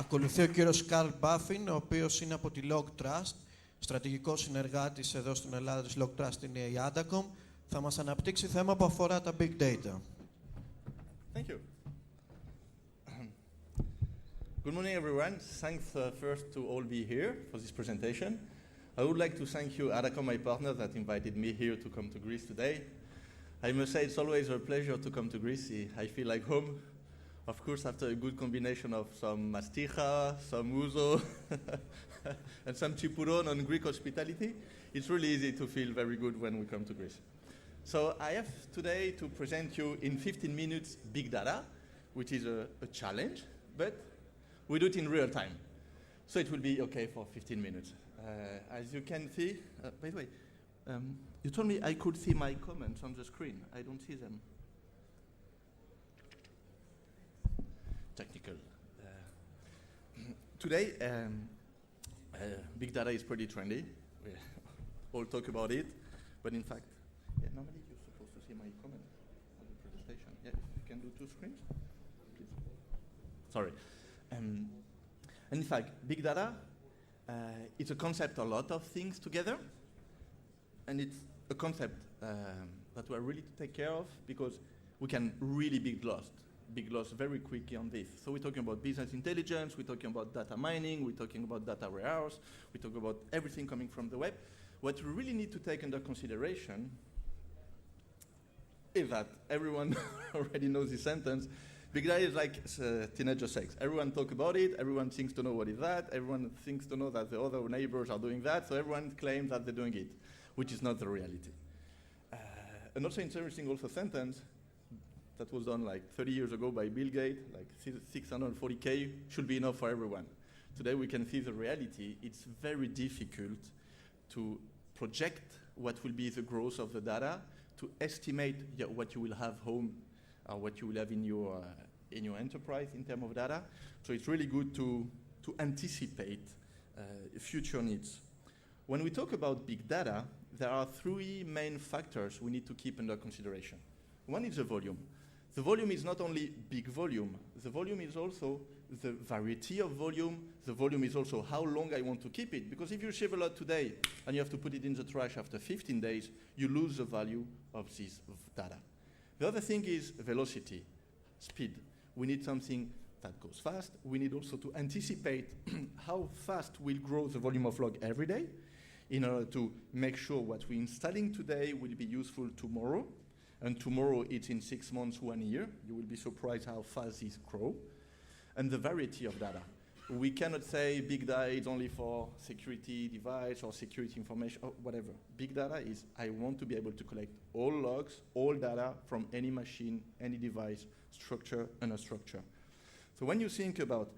Ακολουθεί ο κύριος Καρλ Μπάφιν, ο οποίος είναι από τη LogTrust, στρατηγικός συνεργάτης εδώ στην Ελλάδα της LogTrust είναι η Adacom. Θα μας αναπτύξει θέμα που αφορά τα Big Data. Thank you. Good morning, everyone. Thanks first to all be here for this presentation. I would like to thank you, Adacom, my partner, that invited me here to come to Greece today. I must say it's always a pleasure to come to Greece. I feel like home. Of course, after a good combination of some masticha, some ouzo, and some chipuron on Greek hospitality, it's really easy to feel very good when we come to Greece. So I have today to present you in 15 minutes big data, which is a challenge, but we do it in real time. So it will be okay for 15 minutes. As you can see, by the way, you told me I could see my comments on the screen. I don't see them. Technical. Today, big data is pretty trendy. We all talk about it, but in fact, normally you're supposed to see my comment on the presentation. Yeah, if you can do two screens, please. Sorry. And in fact, big data, it's a concept a lot of things together, and it's a concept that we're really to take care of because we can really big loss very quickly on this. So we're talking about business intelligence, we're talking about data mining, we're talking about data warehouse, we talk about everything coming from the web. What we really need to take under consideration is that everyone already knows this sentence. Big data is like teenager sex. Everyone talk about it, everyone thinks to know what is that, everyone thinks to know that the other neighbors are doing that, so everyone claims that they're doing it, which is not the reality. And also interesting also sentence that was done like 30 years ago by Bill Gates, like 640K should be enough for everyone. Today we can see the reality. It's very difficult to project what will be the growth of the data, to estimate what you will have home or what you will have in your enterprise in terms of data. So it's really good to anticipate future needs. When we talk about big data, there are three main factors we need to keep under consideration. One is the volume. The volume is not only big volume, the volume is also the variety of volume, the volume is also how long I want to keep it. Because if you shave a lot today and you have to put it in the trash after 15 days, you lose the value of this data. The other thing is velocity, speed. We need something that goes fast. We need also to anticipate how fast we'll grow the volume of log every day in order to make sure what we're installing today will be useful tomorrow. And tomorrow it's in 6 months, 1 year. You will be surprised how fast these grow. And the variety of data. We cannot say big data is only for security device or security information or whatever. Big data is I want to be able to collect all logs, all data from any machine, any device, structure and unstructured. So when you think about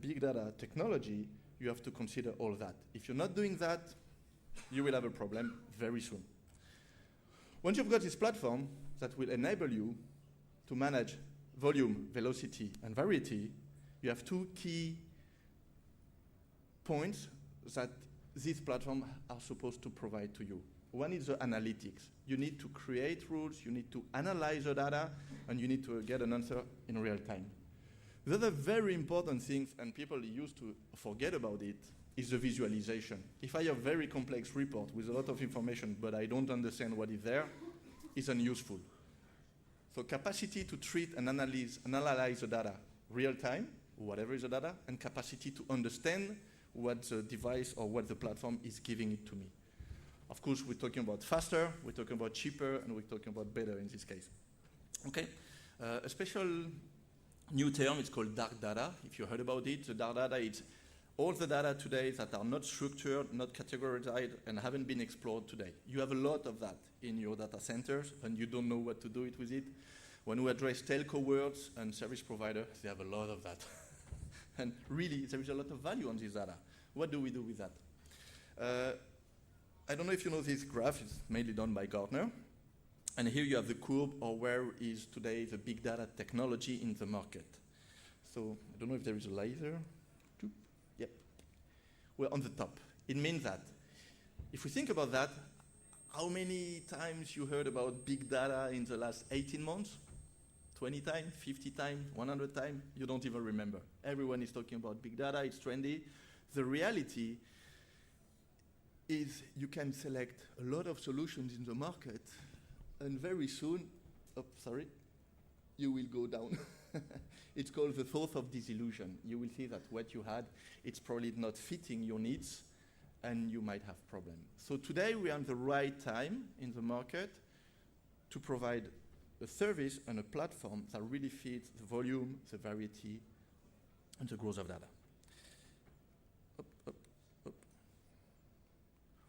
big data technology, you have to consider all that. If you're not doing that, you will have a problem very soon. Once you've got this platform that will enable you to manage volume, velocity, and variety, you have two key points that this platform are supposed to provide to you. One is the analytics. You need to create rules, you need to analyze the data, and you need to get an answer in real time. The other very important things, and people used to forget about it, is the visualization. If I have a very complex report with a lot of information, but I don't understand what is there, it's unuseful. So capacity to treat and analyze the data real time, whatever is the data, and capacity to understand what the device or what the platform is giving it to me. Of course, we're talking about faster, we're talking about cheaper, and we're talking about better in this case. Okay, a special new term is called dark data. If you heard about it, the dark data is all the data today that are not structured, not categorized, and haven't been explored today. You have a lot of that in your data centers, and you don't know what to do with it. When we address telco worlds and service providers, they have a lot of that. And really, there is a lot of value on this data. What do we do with that? I don't know if you know this graph. It's mainly done by Gartner. And here you have the curve, or where is today the big data technology in the market. So I don't know if there is a laser. Yep. We're on the top. It means that if we think about that, how many times you heard about big data in the last 18 months? 20 times, 50 times, 100 times, you don't even remember. Everyone is talking about big data, it's trendy. The reality is you can select a lot of solutions in the market, and very soon, you will go down. It's called the thought of disillusion. You will see that what you had, it's probably not fitting your needs, and you might have problems. So today we are in the right time in the market to provide a service and a platform that really fits the volume, the variety, and the growth of data.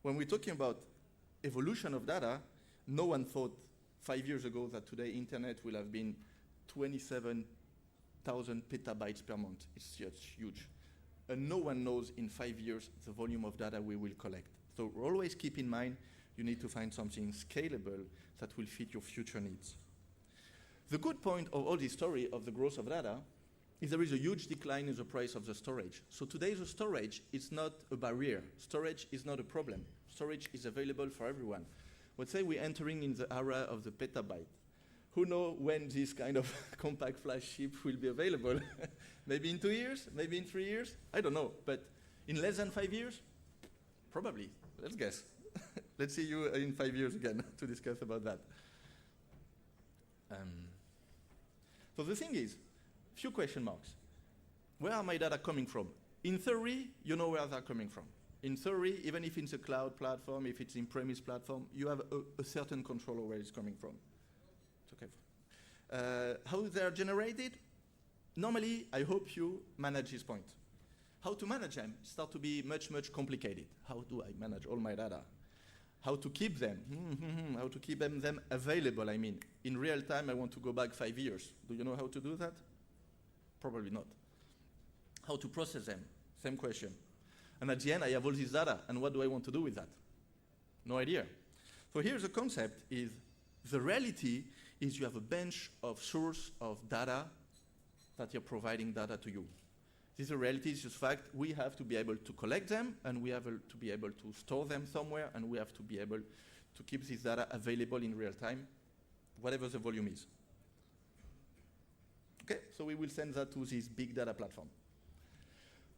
When we're talking about evolution of data, no one thought 5 years ago that today internet will have been 27,000 petabytes per month. It's just huge. And no one knows in 5 years the volume of data we will collect. So always keep in mind, you need to find something scalable that will fit your future needs. The good point of all this story of the growth of data is there is a huge decline in the price of the storage. So today the storage is not a barrier. Storage is not a problem. Storage is available for everyone. Let's say we're entering in the era of the petabyte. Who knows when this kind of compact flash chip will be available? Maybe in 2 years? Maybe in 3 years? I don't know. But in less than 5 years? Probably. Let's guess. Let's see you in 5 years again to discuss about that. So the thing is, few question marks. Where are my data coming from? In theory, you know where they're coming from. In theory, even if it's a cloud platform, if it's in-premise platform, you have a certain control of where it's coming from. It's okay. How they're generated? Normally, I hope you manage this point. How to manage them start to be much, much complicated. How do I manage all my data? How to keep them? How to keep them available, I mean. In real time, I want to go back 5 years. Do you know how to do that? Probably not. How to process them? Same question. And at the end, I have all this data, and what do I want to do with that? No idea. So here's the concept is, the reality is you have a bunch of source of data that you're providing data to you. This is the reality, it's just fact. We have to be able to collect them, and we have to be able to store them somewhere, and we have to be able to keep this data available in real time, whatever the volume is. Okay, so we will send that to this big data platform.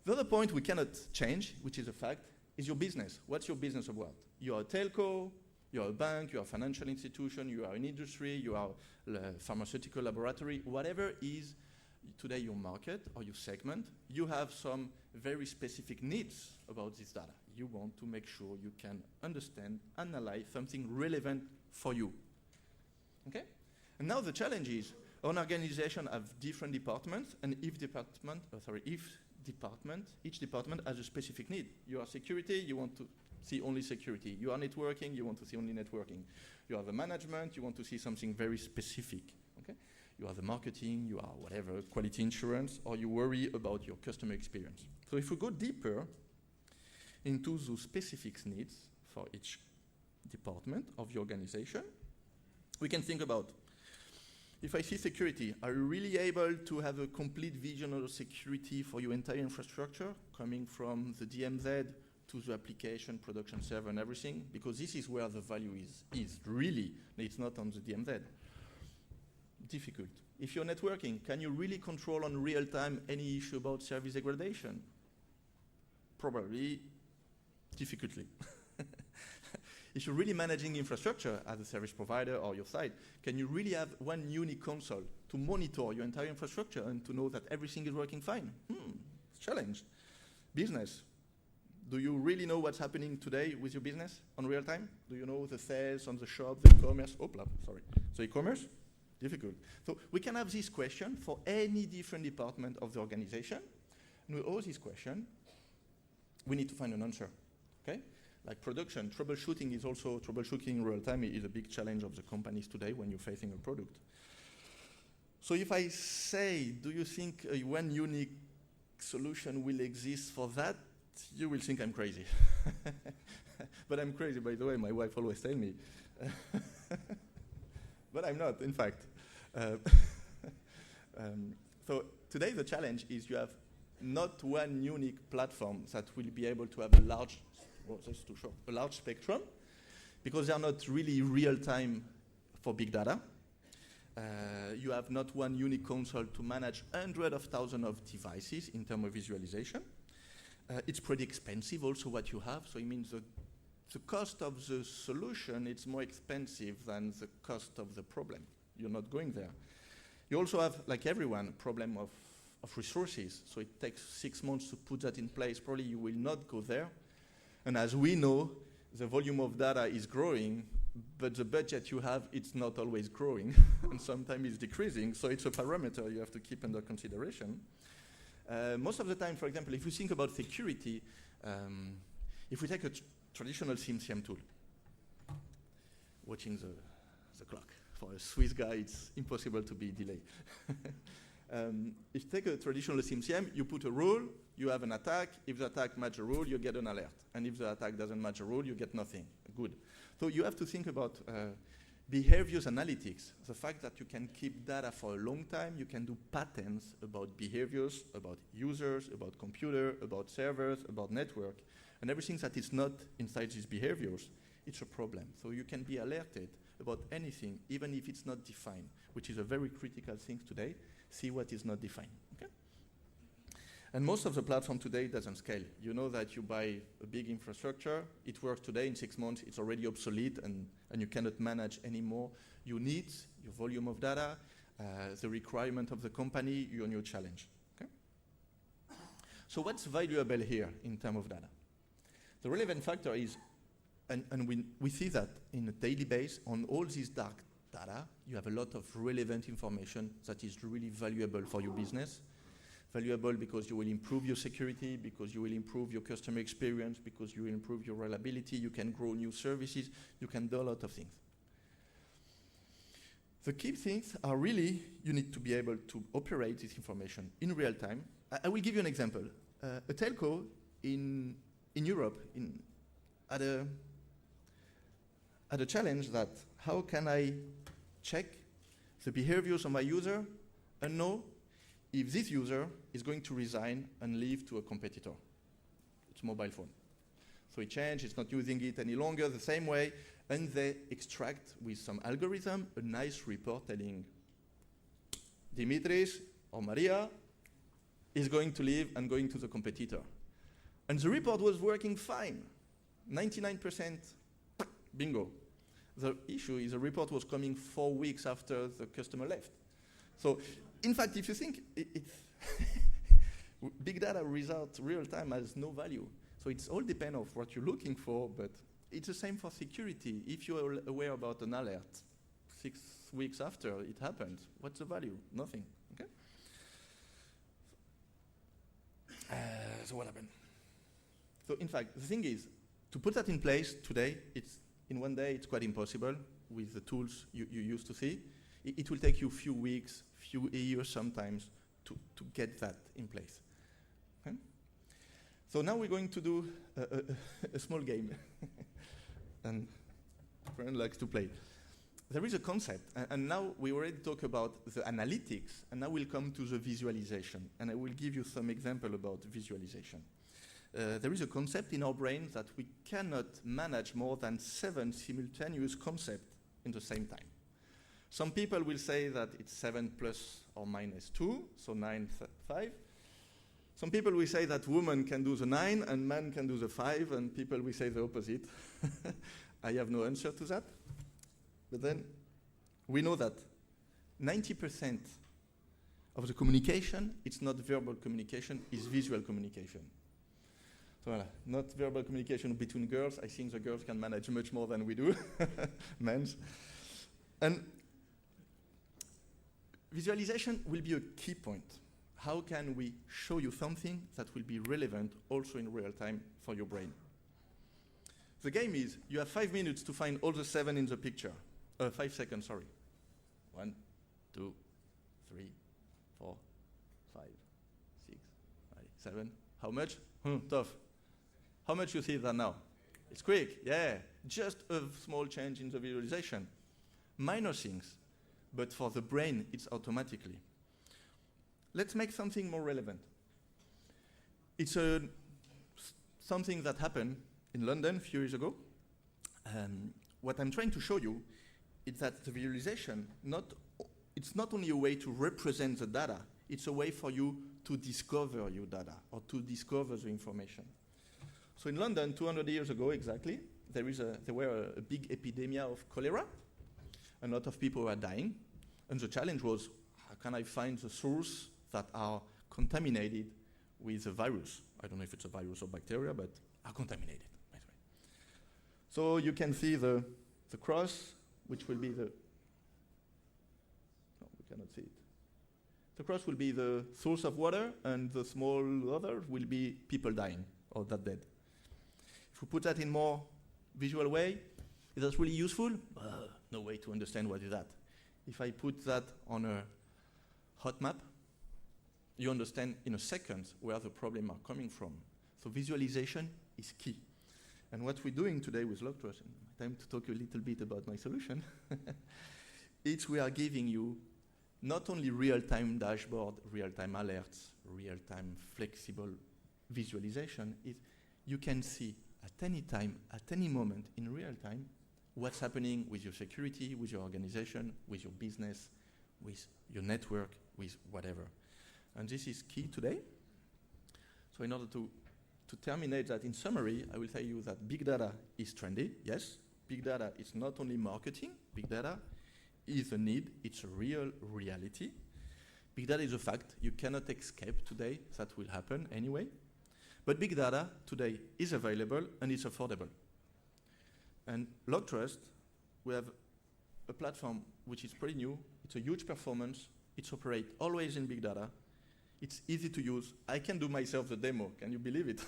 The other point we cannot change, which is a fact, is your business. What's your business about? You are a telco, you are a bank, you are a financial institution, you are an industry, you are a pharmaceutical laboratory, whatever is today your market or your segment, you have some very specific needs about this data. You want to make sure you can understand, analyze something relevant for you. Okay? And now the challenge is, an organization have different departments, and each department has a specific need. You are security, you want to see only security. You are networking, you want to see only networking. You are the management, you want to see something very specific. Okay? You are the marketing, you are whatever, quality insurance, or you worry about your customer experience. So if we go deeper into those specific needs for each department of the organization, we can think about, if I see security, are you really able to have a complete vision of security for your entire infrastructure, coming from the DMZ to the application, production server, and everything? Because this is where the value is really. It's not on the DMZ. Difficult. If you're networking, can you really control on real time any issue about service degradation? Probably difficultly. If you're really managing infrastructure as a service provider or your site, can you really have one unique console to monitor your entire infrastructure and to know that everything is working fine? Challenge. Business. Do you really know what's happening today with your business on real time? Do you know the sales on the shop, the e-commerce? So e-commerce? Difficult. So we can have this question for any different department of the organization. And with all these questions, we need to find an answer. Okay? Like production, troubleshooting is also, troubleshooting in real time is a big challenge of the companies today when you're facing a product. So if I say, do you think one unique solution will exist for that? You will think I'm crazy. But I'm crazy, by the way, my wife always tells me. But I'm not, in fact. So today the challenge is you have not one unique platform that will be able to have a large spectrum, because they are not really real time for big data. You have not one unique console to manage hundreds of thousands of devices in terms of visualization. It's pretty expensive also what you have, so it means the cost of the solution is more expensive than the cost of the problem. You're not going there. You also have, like everyone, a problem of resources, so it takes 6 months to put that in place. Probably you will not go there. And as we know, the volume of data is growing, but the budget you have, it's not always growing, and sometimes it's decreasing, so it's a parameter you have to keep under consideration. Most of the time, for example, if you think about security, if we take a traditional SIEM tool, watching the clock. For a Swiss guy, it's impossible to be delayed. If you take a traditional SIEM, you put a rule, you have an attack. If the attack matches a rule, you get an alert. And if the attack doesn't match a rule, you get nothing. Good. So you have to think about behaviors analytics, the fact that you can keep data for a long time, you can do patterns about behaviors, about users, about computer, about servers, about network, and everything that is not inside these behaviors, it's a problem. So you can be alerted about anything, even if it's not defined, which is a very critical thing today. See what is not defined. Okay? And most of the platform today doesn't scale. You know that you buy a big infrastructure, it works today, in 6 months, it's already obsolete, and you cannot manage anymore your needs, your volume of data, the requirement of the company, your new challenge. Okay? So what's valuable here in terms of data? The relevant factor is, and we see that in a daily basis, on all these dark data, you have a lot of relevant information that is really valuable for your business. Valuable because you will improve your security, because you will improve your customer experience, because you will improve your reliability, you can grow new services, you can do a lot of things. The key things are really, you need to be able to operate this information in real time. I will give you an example. A telco in Europe had a challenge that how can I check the behaviors of my user and know if this user is going to resign and leave to a competitor. It's mobile phone. So it changed, it's not using it any longer the same way, and they extract with some algorithm a nice report telling Dimitris or Maria is going to leave and going to the competitor. And the report was working fine. 99% bingo. The issue is the report was coming 4 weeks after the customer left. So, in fact, if you think it's big data without real time has no value. So it's all depend on what you're looking for, but it's the same for security. If you're aware about an alert 6 weeks after it happened, what's the value? Nothing. Okay. So what happened? So in fact, the thing is, to put that in place today, it's in one day, it's quite impossible with the tools you used to see. It will take you a few weeks, few years sometimes to get that in place. Okay? So now we're going to do a small game. And friend likes to play. There is a concept, and now we already talked about the analytics, and now we'll come to the visualization, and I will give you some example about visualization. There is a concept in our brain that we cannot manage more than 7 simultaneous concepts in the same time. Some people will say that it's 7 plus or minus 2, so 9, 5. Some people will say that women can do the 9 and men can do the 5, and people will say the opposite. I have no answer to that. But then we know that 90% of the communication, it's not verbal communication, it's visual communication. So not verbal communication between girls. I think the girls can manage much more than we do, men's. And visualization will be a key point. How can we show you something that will be relevant also in real time for your brain? The game is, you have 5 minutes to find all the 7 in the picture. 5 seconds, sorry. 1, 2, 3, 4, 5, 6, 7. How much? Tough. How much you see that now? It's quick, yeah. Just a small change in the visualization. Minor things, but for the brain, it's automatically. Let's make something more relevant. It's something that happened in London a few years ago. What I'm trying to show you is that the visualization not it's not only a way to represent the data, it's a way for you to discover your data or to discover the information. So in London, 200 years ago exactly, there were a big epidemic of cholera. A lot of people were dying. And the challenge was, how can I find the source that are contaminated with a virus? I don't know if it's a virus or bacteria, but are contaminated. So you can see the cross, which will be the... No, we cannot see it. The cross will be the source of water, and the small other will be people dying or that dead. If we put that in more visual way, is that really useful? No way to understand what is that. If I put that on a hot map, you understand in a second where the problem are coming from. So visualization is key. And what we're doing today with LogTrust, and time to talk a little bit about my solution, is we are giving you not only real-time dashboard, real-time alerts, real-time flexible visualization, you can see at any time, at any moment in real time, what's happening with your security, with your organization, with your business, with your network, with whatever. And this is key today. So in order to terminate that in summary, I will tell you that big data is trendy. Yes, big data is not only marketing. Big data is a need. It's a real reality. Big data is a fact. You cannot escape today. That will happen anyway. But big data today is available and it's affordable. And LogTrust, we have a platform which is pretty new. It's a huge performance. It's operate always in big data. It's easy to use. I can do myself the demo. Can you believe it?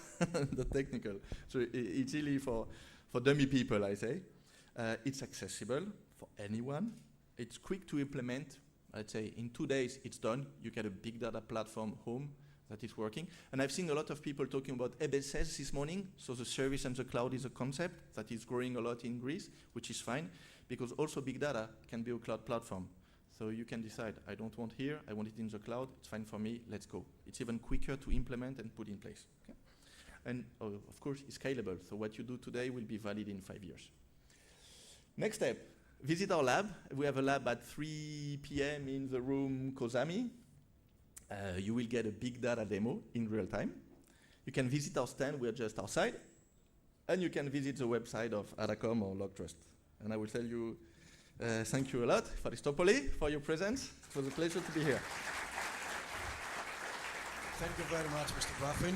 The technical. So it's really for dummy people, I say. It's accessible for anyone. It's quick to implement. I'd say in 2 days it's done. You get a big data platform home that is working. And I've seen a lot of people talking about EBSS this morning. So the service and the cloud is a concept that is growing a lot in Greece, which is fine, because also big data can be a cloud platform. So you can decide, I don't want here, I want it in the cloud, it's fine for me, let's go. It's even quicker to implement and put in place. Okay? And of course, it's scalable. So what you do today will be valid in 5 years. Next step, visit our lab. We have a lab at 3 p.m. in the room Kozami. You will get a big data demo in real time. You can visit our stand, we're just outside. And you can visit the website of Adacom or LogTrust. And I will tell you, thank you a lot, Faristopoli, for your presence. It was a pleasure to be here. Thank you very much, Mr. Buffin.